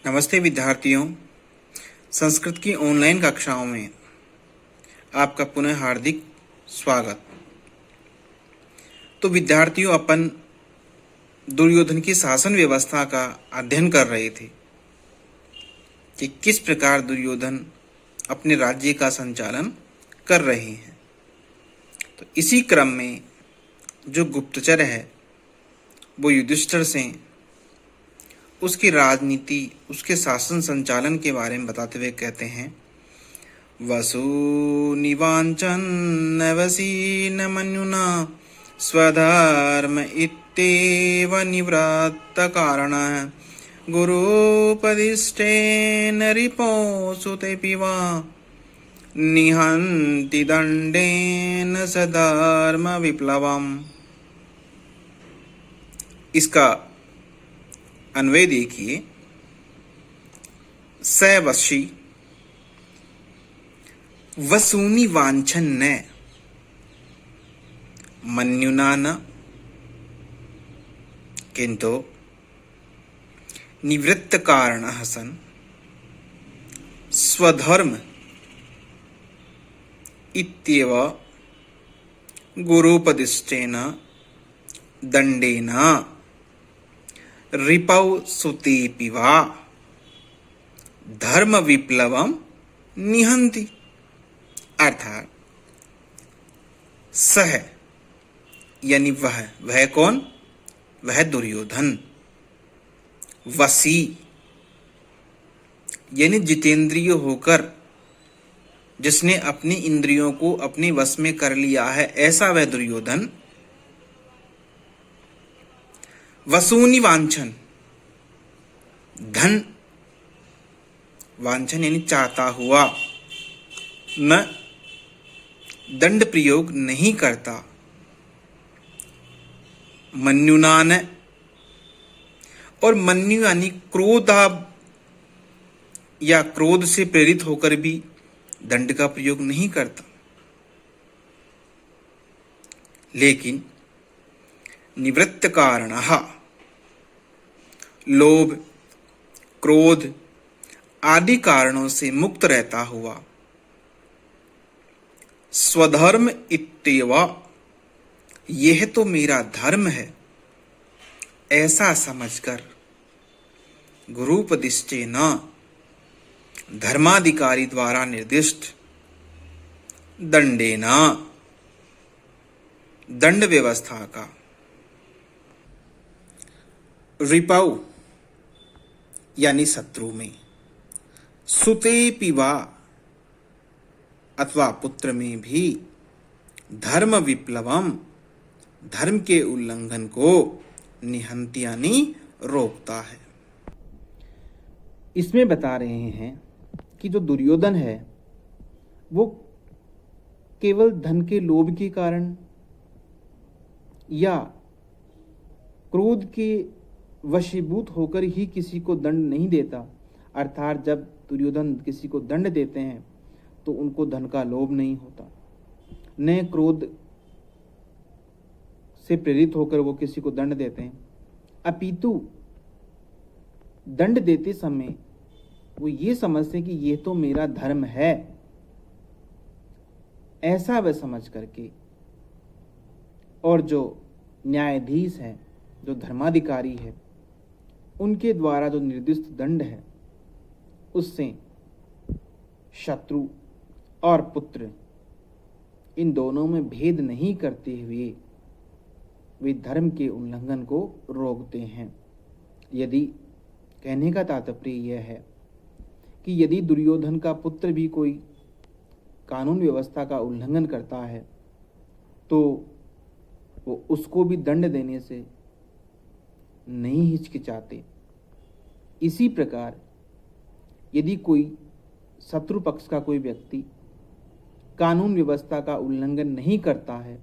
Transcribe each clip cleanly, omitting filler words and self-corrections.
नमस्ते विद्यार्थियों। संस्कृत की ऑनलाइन कक्षाओं में आपका पुनः हार्दिक स्वागत। तो विद्यार्थियों, अपन दुर्योधन की शासन व्यवस्था का अध्ययन कर रहे थे कि किस प्रकार दुर्योधन अपने राज्य का संचालन कर रहे हैं। तो इसी क्रम में जो गुप्तचर है वो युधिष्ठिर से उसकी राजनीति, उसके शासन संचालन के बारे में बताते हुए कहते हैं, वसूनिवाञ्छन् नवसीन मन्युना स्वधर्म इत्येव निवृत्तकारणः गुरूपदिष्टेन रिपोसुतेऽपि वा निहन्ति दण्डेन सधर्म विप्लवम्। इसका अन्वय देखिए। स वशी वसूनि वांछन न मन्युना न किंतु निवृत्त कारणः सन् स्वधर्म इत्येव गुरूपदिष्टेन दंडेन रिपौ सुतेऽपि वा धर्म विप्लवम निहंति। अर्थात सह यानी वह कौन? वह दुर्योधन। वसी यानी जितेंद्रिय होकर जिसने अपनी इंद्रियों को अपने वश में कर लिया है, ऐसा वह दुर्योधन। वसूनि वांछन, धन वांछन यानी चाहता हुआ, न दंड प्रयोग नहीं करता, मन्युनान और मन्यु यानी क्रोध या क्रोध से प्रेरित होकर भी दंड का प्रयोग नहीं करता, लेकिन निवृत्त कारणः लोभ, क्रोध आदि कारणों से मुक्त रहता हुआ स्वधर्म इत्येव, यह तो मेरा धर्म है, ऐसा समझकर गुरूपदिष्टेन धर्माधिकारी द्वारा निर्दिष्ट दंडेन दंड व्यवस्था का रिपौ यानी शत्रु में, सुतेऽपि वा अथवा पुत्र में भी धर्म विप्लवम धर्म के उल्लंघन को निहंति यानी रोकता है। इसमें बता रहे हैं कि जो दुर्योधन है वो केवल धन के लोभ के कारण या क्रोध के वशीभूत होकर ही किसी को दंड नहीं देता। अर्थात जब दुर्योधन किसी को दंड देते हैं तो उनको धन का लोभ नहीं होता, न क्रोध से प्रेरित होकर वो किसी को दंड देते हैं, अपितु दंड देते समय वो ये समझते हैं कि ये तो मेरा धर्म है, ऐसा वह समझ करके। और जो न्यायाधीश है, जो धर्माधिकारी है, उनके द्वारा जो निर्दिष्ट दंड है उससे शत्रु और पुत्र इन दोनों में भेद नहीं करते हुए वे धर्म के उल्लंघन को रोकते हैं। यदि कहने का तात्पर्य यह है कि यदि दुर्योधन का पुत्र भी कोई कानून व्यवस्था का उल्लंघन करता है तो वो उसको भी दंड देने से नहीं हिचकिचाते। इसी प्रकार यदि कोई शत्रु पक्ष का कोई व्यक्ति कानून व्यवस्था का उल्लंघन नहीं करता है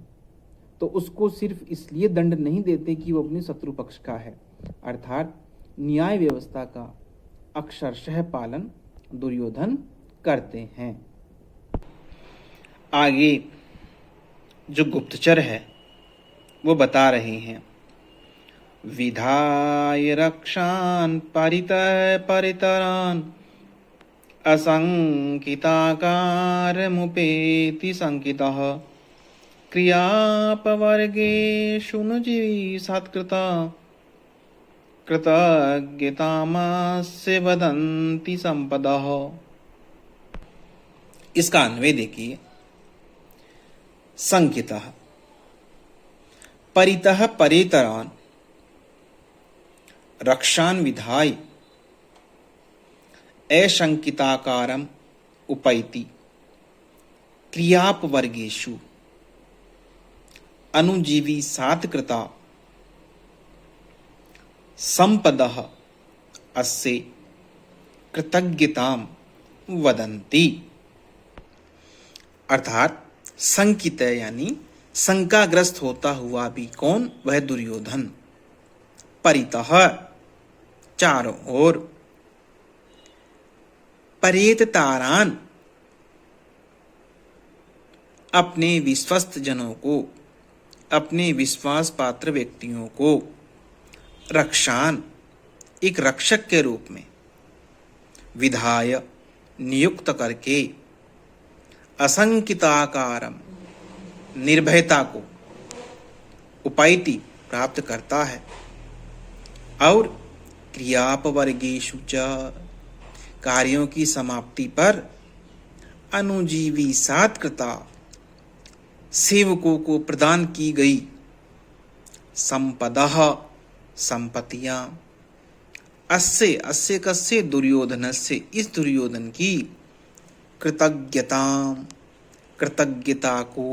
तो उसको सिर्फ इसलिए दंड नहीं देते कि वो अपने शत्रु पक्ष का है। अर्थात न्याय व्यवस्था का अक्षरशः पालन दुर्योधन करते हैं। आगे जो गुप्तचर है वो बता रहे हैं, विधाय रक्षान् परितः परितरान् असङ्किताकारमुपेति सङ्कितः क्रियापवर्गेषु न जीविसत्कृता कृतज्ञतामस्य वदन्ति संपदः। इसका अन्वय देखिए। संकितः परितः परेतरान् रक्षान् विधाय अशंकिताकारम् उपैति क्रियापवर्गेषु अनुजीवी सात्कृता संपदः अस्य कृतज्ञतां वदन्ति। अर्थात संकित यानी शंकाग्रस्त होता हुआ भी कौन? वह दुर्योधन। परितः चारों ओर, परेततारान अपने विश्वस्त जनों को, अपने विश्वास पात्र व्यक्तियों को, रक्षान एक रक्षक के रूप में, विधाय नियुक्त करके, असंकिताकारम निर्भयता को, उपैति प्राप्त करता है, और क्रियापवर्गेषु च कार्यों की समाप्ति पर अनुजीवी सात्कृता सेवकों को प्रदान की गई संपदः संपत्तियां अस्य अस्य कस्य दुर्योधनस्य इस दुर्योधन की कृतज्ञता को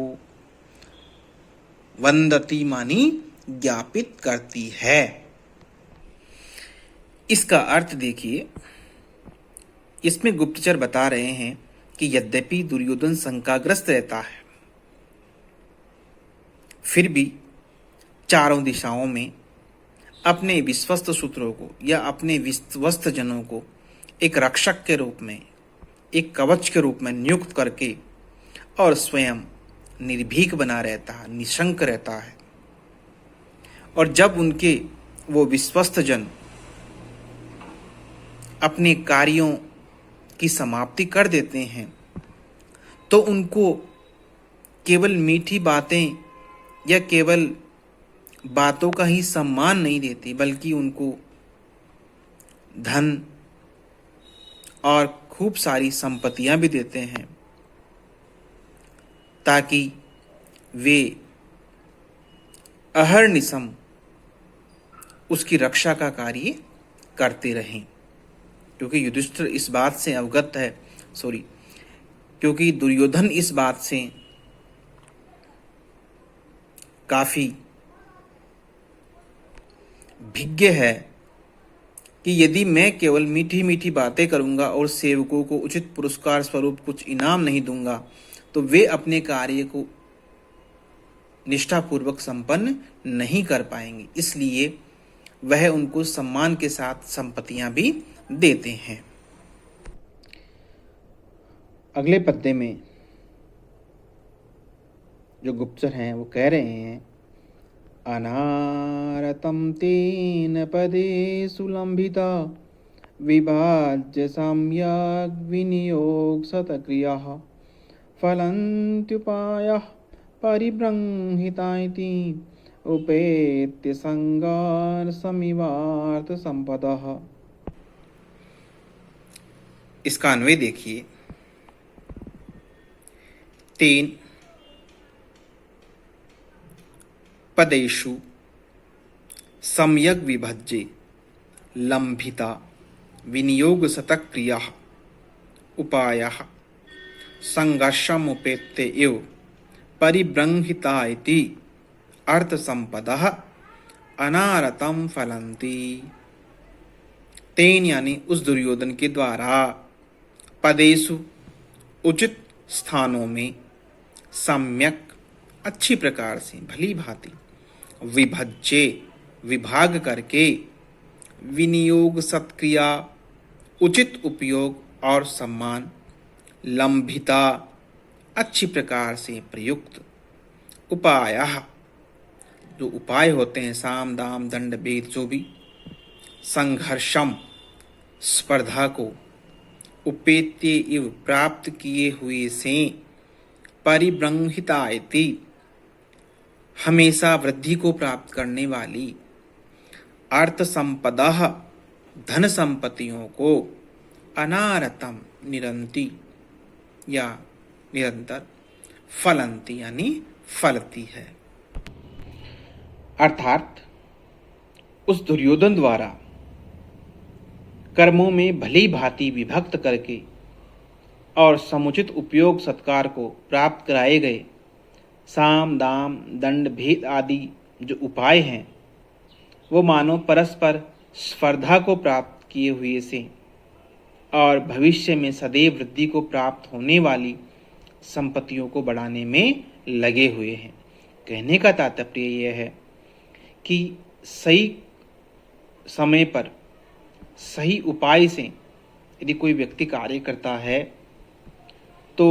वंदती मानी ज्ञापित करती है। इसका अर्थ देखिए। इसमें गुप्तचर बता रहे हैं कि यद्यपि दुर्योधन शंकाग्रस्त रहता है, फिर भी चारों दिशाओं में अपने विश्वस्त सूत्रों को या अपने विश्वस्त जनों को एक रक्षक के रूप में, एक कवच के रूप में नियुक्त करके और स्वयं निर्भीक बना रहता है, निशंक रहता है। और जब उनके वो विश्वस्त जन अपने कार्यों की समाप्ति कर देते हैं तो उनको केवल मीठी बातें या केवल बातों का ही सम्मान नहीं देती, बल्कि उनको धन और खूब सारी संपत्तियां भी देते हैं ताकि वे अहर्निशम उसकी रक्षा का कार्य करते रहें। क्योंकि युधिष्ठिर इस बात से अवगत है, क्योंकि दुर्योधन इस बात से काफी भिज्ञ है कि यदि मैं केवल मीठी मीठी बातें करूंगा और सेवकों को उचित पुरस्कार स्वरूप कुछ इनाम नहीं दूंगा तो वे अपने कार्य को निष्ठापूर्वक संपन्न नहीं कर पाएंगे। इसलिए वह उनको सम्मान के साथ संपत्तियां भी देते हैं। अगले पद्य में जो गुप्तचर हैं वो कह रहे हैं, अनारतं तेन पदेषु लम्भिता विभाज्य सम्यग् विनियोग सतक्रियाः फलन्त्युपायः परिबृंहिता इति उपेत्य संगार समिवार्थ संपदः। इसका अन्वय देखिए। तेन पदेषु सम्यग् विभज्य लम्भिता विनियोग शतक्रियाः उपायः संघर्षमुपेत्य एव परिबृंहिता इति अर्थ संपदः अनारतं फलन्ति। तेन यानी उस दुर्योधन के द्वारा पदेषु उचित स्थानों में सम्यक अच्छी प्रकार से भली भांति विभज्य विभाग करके विनियोग सत्क्रिया उचित उपयोग और सम्मान लंभिता अच्छी प्रकार से प्रयुक्त उपायः जो उपाय होते हैं, साम दाम दंड भेद, जो भी संघर्षम स्पर्धा को उपेत्य इव प्राप्त किए हुए से परिब्रंहितायति, हमेशा वृद्धि को प्राप्त करने वाली अर्थ संपदा धन संपत्तियों को अनारतम निरंती या निरंतर फलंती यानी फलती है। अर्थात उस दुर्योधन द्वारा कर्मों में भली भांति विभक्त करके और समुचित उपयोग सत्कार को प्राप्त कराए गए साम दाम दंड भेद आदि जो उपाय हैं, वो मानो परस्पर स्पर्धा को प्राप्त किए हुए से और भविष्य में सदैव वृद्धि को प्राप्त होने वाली संपत्तियों को बढ़ाने में लगे हुए हैं। कहने का तात्पर्य यह है कि सही समय पर सही उपाय से यदि कोई व्यक्ति कार्य करता है तो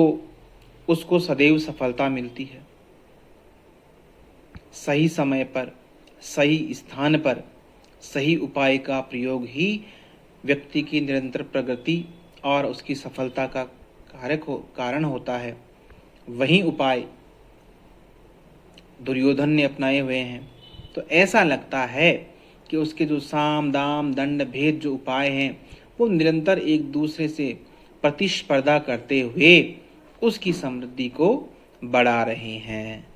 उसको सदैव सफलता मिलती है। सही समय पर सही स्थान पर सही उपाय का प्रयोग ही व्यक्ति की निरंतर प्रगति और उसकी सफलता का कारण होता है। वही उपाय दुर्योधन ने अपनाए हुए हैं, तो ऐसा लगता है कि उसके जो साम दाम दंड भेद जो उपाय हैं वो निरंतर एक दूसरे से प्रतिस्पर्धा करते हुए उसकी समृद्धि को बढ़ा रहे हैं।